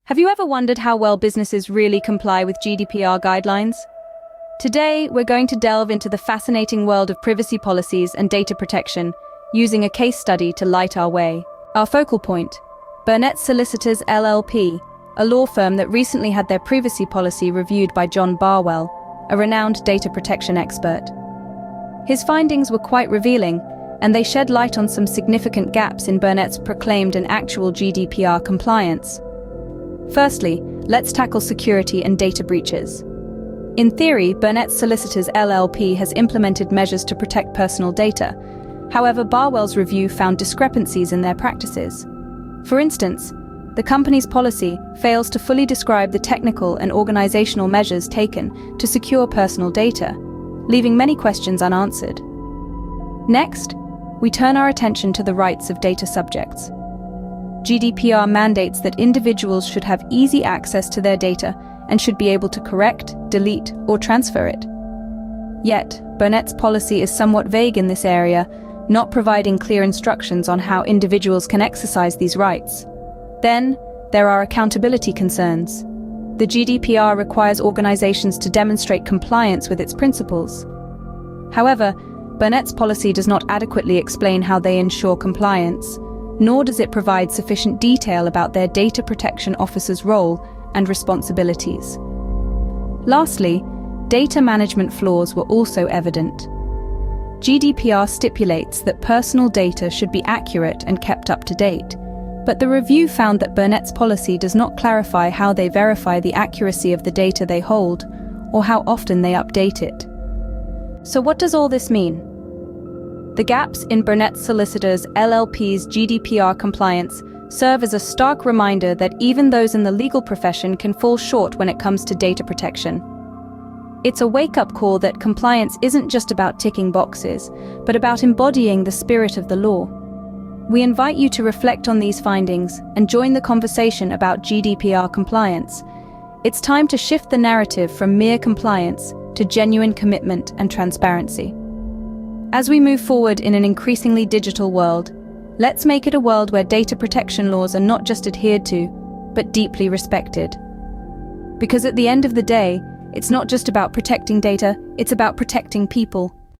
Have you ever wondered how well businesses really comply with GDPR guidelines? Today, we're going to delve into the fascinating world of privacy policies and data protection, using a case study to light our way. Our focal point: Burnetts Solicitors LLP, a law firm that recently had their privacy policy reviewed by John Barwell, a renowned data protection expert. His findings were quite revealing, and they shed light on some significant gaps in Burnett's proclaimed and actual GDPR compliance. Firstly, let's tackle security and data breaches. In theory, Burnetts Solicitors LLP has implemented measures to protect personal data. However, Barwell's review found discrepancies in their practices. For instance, the company's policy fails to fully describe the technical and organizational measures taken to secure personal data, leaving many questions unanswered. Next, we turn our attention to the rights of data subjects. GDPR mandates that individuals should have easy access to their data and should be able to correct, delete, or transfer it. Yet, Burnett's policy is somewhat vague in this area, not providing clear instructions on how individuals can exercise these rights. Then, there are accountability concerns. The GDPR requires organizations to demonstrate compliance with its principles. However, Burnett's policy does not adequately explain how they ensure compliance, nor does it provide sufficient detail about their data protection officer's role and responsibilities. Lastly, data management flaws were also evident. GDPR stipulates that personal data should be accurate and kept up to date, but the review found that Burnett's policy does not clarify how they verify the accuracy of the data they hold or how often they update it. So what does all this mean? The gaps in Burnetts Solicitors LLP's GDPR compliance serve as a stark reminder that even those in the legal profession can fall short when it comes to data protection. It's a wake-up call that compliance isn't just about ticking boxes, but about embodying the spirit of the law. We invite you to reflect on these findings and join the conversation about GDPR compliance. It's time to shift the narrative from mere compliance to genuine commitment and transparency. As we move forward in an increasingly digital world, let's make it a world where data protection laws are not just adhered to, but deeply respected. Because at the end of the day, it's not just about protecting data, it's about protecting people.